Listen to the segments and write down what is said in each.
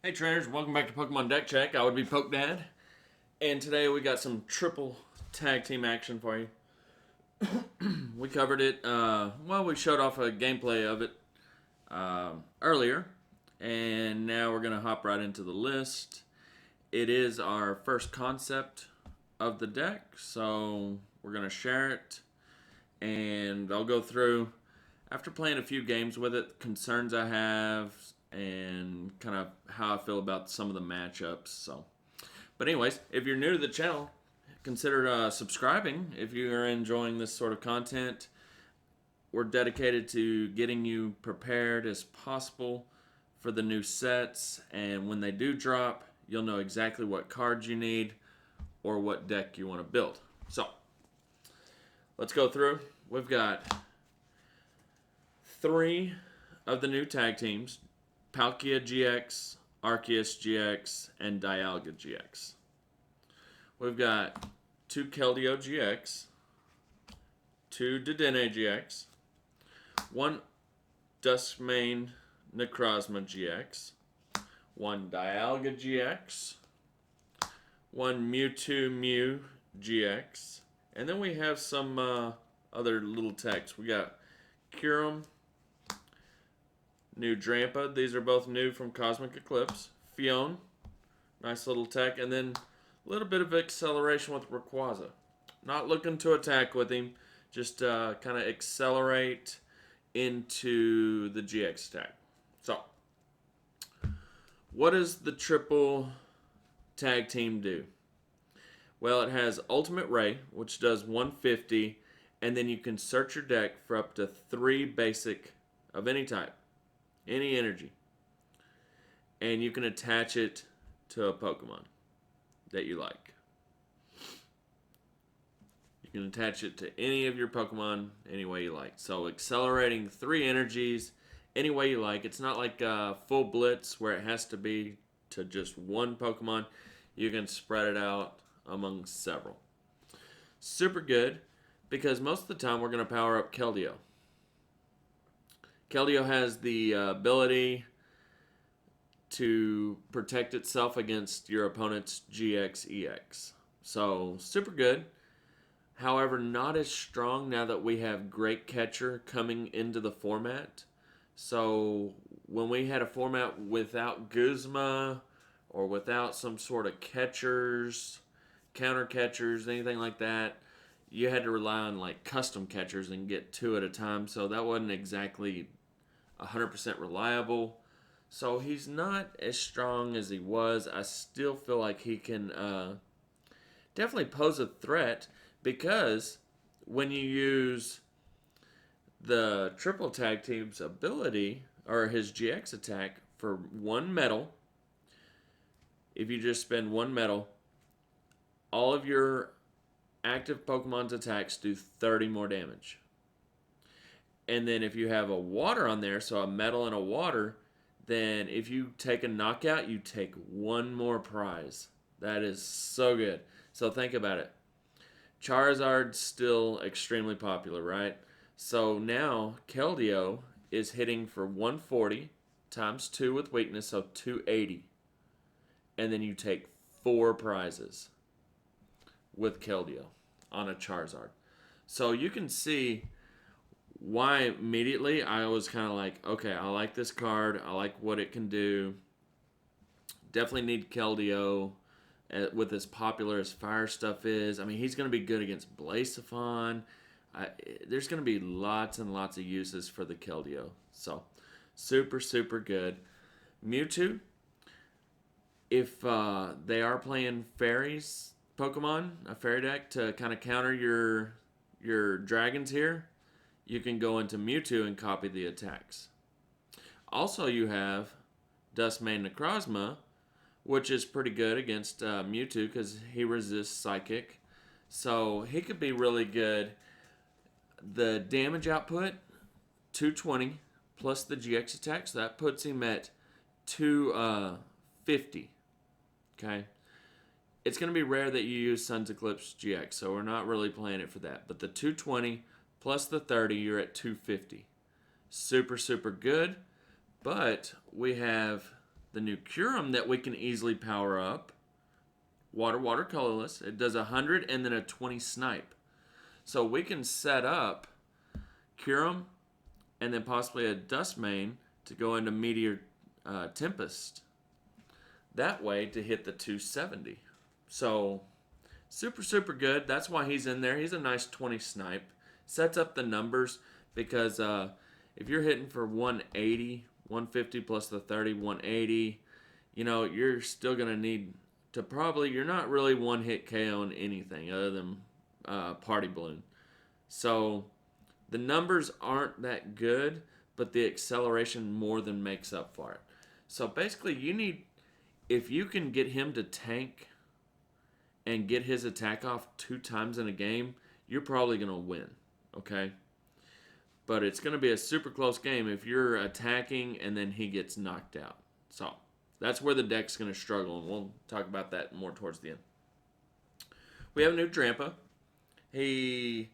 Hey trainers, welcome back to Pokemon Deck Check. I would be Poke Dad, and today we got some triple tag team action for you. We covered it. We showed off a gameplay of it earlier, and now we're gonna hop right into the list. It is our first concept of the deck, so we're gonna share it, and I'll go through after playing a few games with it, concerns I have, and kind of how I feel about some of the matchups. But anyways, if you're new to the channel, consider subscribing if you are enjoying this sort of content. We're dedicated to getting you prepared as possible for the new sets, and when they do drop, you'll know exactly what cards you need or what deck you want to build. So, let's go through. We've got 3 of the new tag teams: Palkia GX, Arceus GX, and Dialga GX. We've got 2 Keldeo GX, 2 Dedenne GX, 1 Duskmane Necrozma GX, 1 Dialga GX, 1 Mewtwo Mew GX, and then we have some other little techs. We got Kyurem, new Drampa. These are both new from Cosmic Eclipse. Fion, nice little tech. And then a little bit of acceleration with Rayquaza. Not looking to attack with him. Just kind of accelerate into the GX attack. So, what does the triple tag team do? Well, it has Ultimate Ray, which does 150. And then you can search your deck for up to 3 basic of any type. Any energy, and you can attach it to a Pokemon that you like. You can attach it to any of your Pokemon any way you like. So accelerating 3 energies any way you like. It's not like full blitz where it has to be to just one Pokemon. You can spread it out among several. Super good, because most of the time we're going to power up Keldeo. Keldeo has the ability to protect itself against your opponent's GX EX. So, super good. However, not as strong now that we have Great Catcher coming into the format. So, when we had a format without Guzma or without some sort of catchers, counter catchers, anything like that, you had to rely on like custom catchers and get 2 at a time. So, that wasn't exactly 100% reliable. So he's not as strong as he was. I still feel like he can definitely pose a threat, because when you use the triple tag team's ability or his GX attack for 1 metal, if you just spend 1 metal, all of your active Pokemon's attacks do 30 more damage. And then if you have a water on there, so a metal and a water, then if you take a knockout, you take 1 more prize. That is so good. So think about it. Charizard's still extremely popular, right? So now Keldeo is hitting for 140 times 2 with weakness, so 280. And then you take 4 prizes with Keldeo on a Charizard. So you can see why immediately I was kind of like, okay, I like this card. I like what it can do. Definitely need Keldeo with as popular as fire stuff is. I mean, he's going to be good against Blaziken. There's going to be lots and lots of uses for the Keldeo. So, super, super good. Mewtwo, if they are playing fairies Pokemon, a fairy deck to kind of counter your dragons here, you can go into Mewtwo and copy the attacks. Also, you have Duskmane Necrozma, which is pretty good against Mewtwo because he resists Psychic. So he could be really good. The damage output, 220, plus the GX attack, so that puts him at 250. Okay? It's going to be rare that you use Sun's Eclipse GX, so we're not really playing it for that. But the 220 plus the 30, you're at 250. Super, super good. But we have the new Curum that we can easily power up. Water, water, colorless. It does 100 and then a 20 snipe. So we can set up Curum and then possibly a Dust Mane to go into Meteor Tempest. That way to hit the 270. So super, super good. That's why he's in there. He's a nice 20 snipe. Sets up the numbers because if you're hitting for 180, 150 plus the 30, 180, you're still going to need to probably, you're not really one hit KOing anything other than Party Balloon. So the numbers aren't that good, but the acceleration more than makes up for it. So basically if you can get him to tank and get his attack off 2 times in a game, you're probably going to win, okay? But it's going to be a super close game if you're attacking and then he gets knocked out. So that's where the deck's going to struggle, and we'll talk about that more towards the end. We have a new Drampa. We're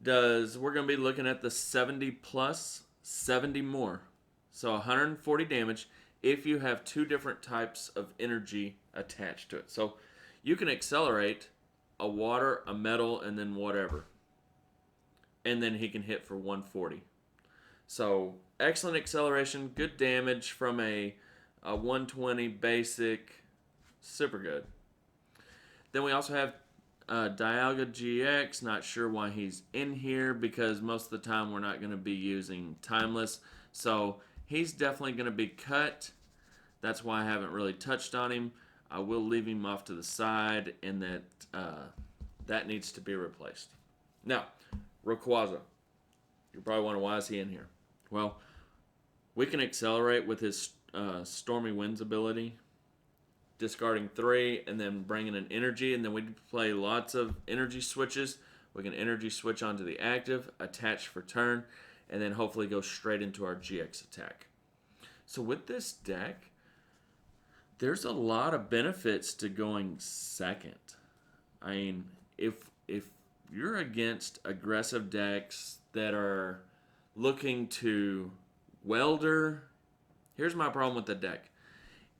going to be looking at the 70 plus, 70 more. So 140 damage if you have 2 different types of energy attached to it. So you can accelerate a water, a metal, and then whatever. And then he can hit for 140. So excellent acceleration, good damage from a 120 basic, super good. Then we also have Dialga GX. Not sure why he's in here because most of the time we're not going to be using Timeless. So he's definitely going to be cut. That's why I haven't really touched on him. I will leave him off to the side, and that needs to be replaced. Now, Rayquaza. You're probably wondering, why is he in here? Well, we can accelerate with his Stormy Winds ability, discarding 3 and then bringing an energy, and then we play lots of energy switches. We can energy switch onto the active, attach for turn, and then hopefully go straight into our GX attack. So with this deck, there's a lot of benefits to going second. I mean, if you're against aggressive decks that are looking to welder, here's my problem with the deck.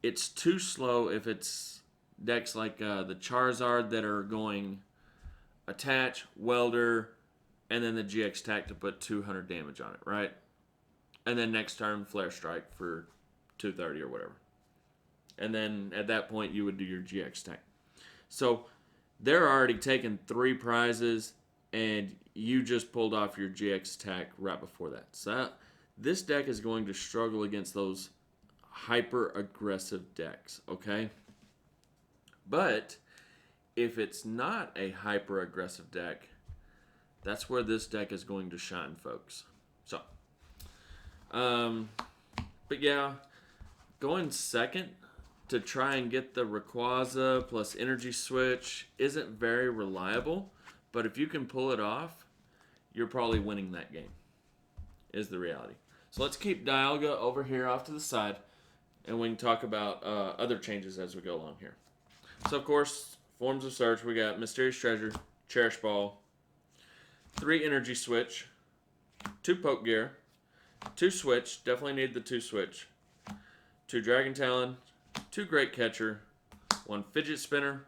It's too slow if it's decks like the Charizard that are going attach, welder, and then the GX attack to put 200 damage on it, right? And then next turn, Flare Strike for 230 or whatever. And then at that point, you would do your GX attack. So they're already taking 3 prizes, and you just pulled off your GX attack right before that. So this deck is going to struggle against those hyper-aggressive decks, okay? But if it's not a hyper-aggressive deck, that's where this deck is going to shine, folks. So, but yeah, going second to try and get the Rayquaza plus Energy Switch isn't very reliable, but if you can pull it off, you're probably winning that game, is the reality. So let's keep Dialga over here off to the side, and we can talk about other changes as we go along here. So, of course, forms of search, we got Mysterious Treasure, Cherish Ball, 3 Energy Switch, 2 Poke Gear, 2 Switch, definitely need the 2 Switch, 2 Dragon Talon, 2 Great Catcher, 1 Fidget Spinner,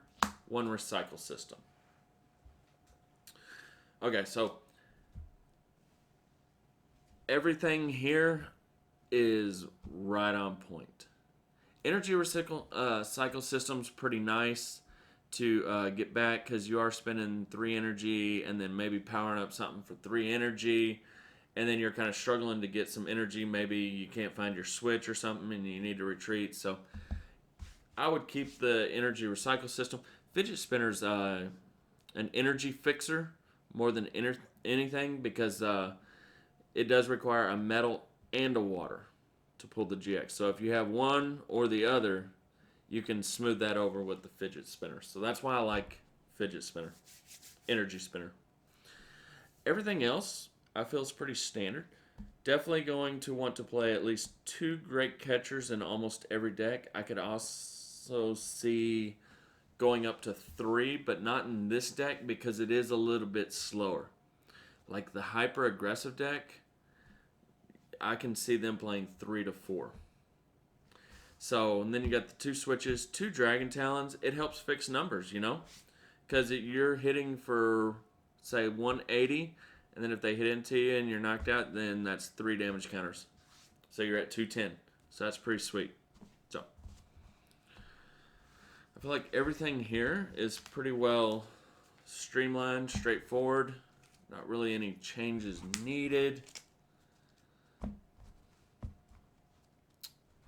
1 Recycle System. Okay, so everything here is right on point. Energy cycle system's pretty nice to get back because you are spending 3 energy and then maybe powering up something for 3 energy, and then you're kind of struggling to get some energy. Maybe you can't find your switch or something and you need to retreat. So I would keep the energy recycle system. Fidget Spinner's an energy fixer more than anything because it does require a metal and a water to pull the GX. So if you have one or the other, you can smooth that over with the Fidget Spinner. So that's why I like Fidget Spinner, Energy Spinner. Everything else I feel is pretty standard. Definitely going to want to play at least 2 Great Catchers in almost every deck. I could also see going up to 3, but not in this deck because it is a little bit slower. Like the hyper aggressive deck, I can see them playing 3 to 4. So, and then you got the 2 switches, 2 Dragon Talons. It helps fix numbers, you know? Because you're hitting for, say, 180, and then if they hit into you and you're knocked out, then that's 3 damage counters. So you're at 210. So that's pretty sweet. So, I feel like everything here is pretty well streamlined, straightforward. Not really any changes needed.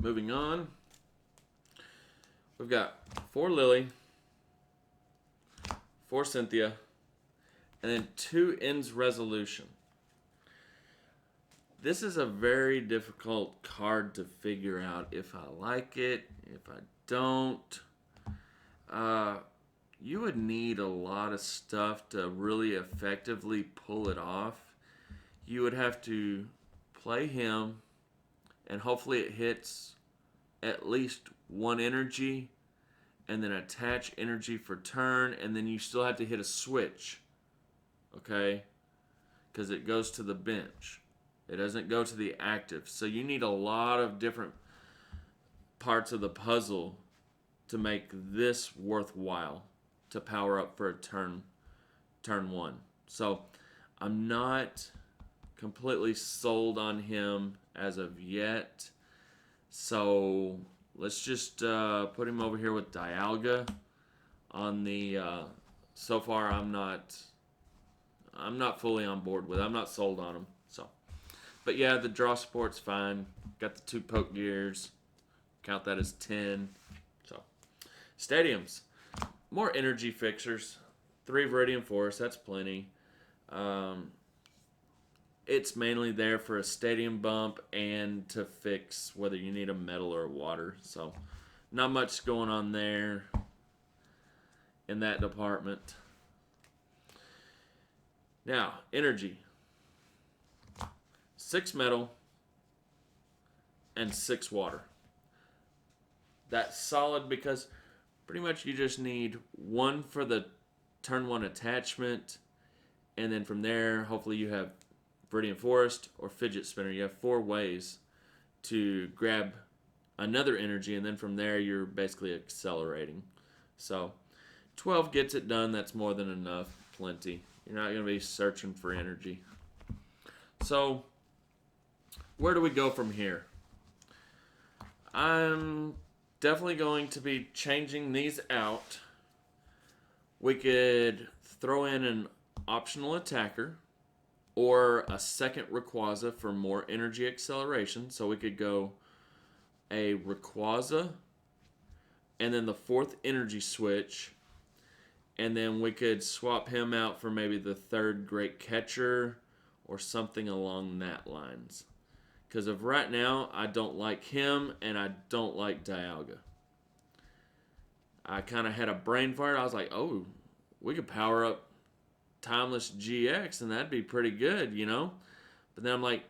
Moving on. We've got 4 Lily, 4 Cynthia, and then 2 Ends Resolution. This is a very difficult card to figure out if I like it, if I don't. You would need a lot of stuff to really effectively pull it off. You would have to play him, and hopefully it hits at least 1 energy, and then attach energy for turn, and then you still have to hit a switch, okay? Because it goes to the bench. It doesn't go to the active. So you need a lot of different parts of the puzzle to make this worthwhile to power up for a turn 1. So I'm not completely sold on him as of yet. So let's just put him over here with Dialga on the. So far, I'm not fully on board with it. I'm not sold on him. So, but yeah, the draw support's fine. Got the 2 poke gears. Count that as 10. So, stadiums, more energy fixers. 3 Viridian Forest. That's plenty. It's mainly there for a stadium bump and to fix whether you need a metal or a water. So, not much going on there in that department. Now, energy. 6 metal and 6 water. That's solid because pretty much you just need 1 for the turn 1 attachment, and then from there, hopefully you have Viridian Forest or Fidget Spinner. You have 4 ways to grab another energy, and then from there you're basically accelerating. So 12 gets it done. That's more than enough. Plenty. You're not going to be searching for energy. So where do we go from here? I'm definitely going to be changing these out. We could throw in an optional attacker or a second Rayquaza for more energy acceleration. So we could go a Rayquaza and then the 4th energy switch, and then we could swap him out for maybe the 3rd Great Catcher or something along that lines. Because of right now, I don't like him and I don't like Dialga. I kind of had a brain fart. I was like, oh, we could power up Timeless GX and that'd be pretty good, you know? But then I'm like,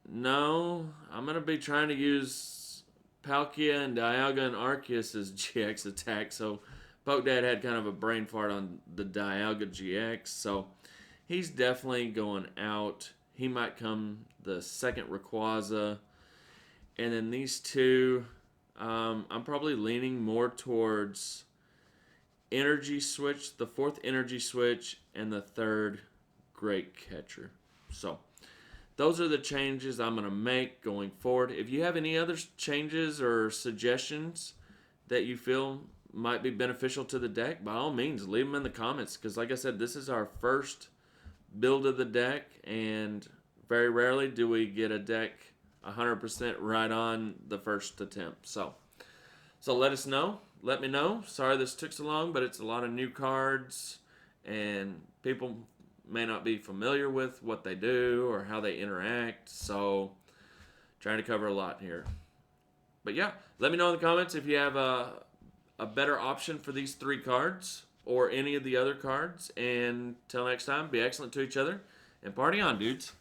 no, I'm going to be trying to use Palkia and Dialga and Arceus as GX attack. So Poke Dad had kind of a brain fart on the Dialga GX. So he's definitely going out. He might come the 2nd Rayquaza. And then these 2, I'm probably leaning more towards energy switch, the 4th energy switch, and the 3rd Great Catcher. So those are the changes I'm going to make going forward. If you have any other changes or suggestions that you feel might be beneficial to the deck, by all means, leave them in the comments. Because like I said, this is our first build of the deck, and very rarely do we get a deck 100% right on the first attempt. So let us know. Let me know. Sorry this took so long, but it's a lot of new cards, and people may not be familiar with what they do or how they interact. So trying to cover a lot here. But yeah, let me know in the comments if you have a better option for these 3 cards or any of the other cards. And till next time, be excellent to each other and party on, dudes.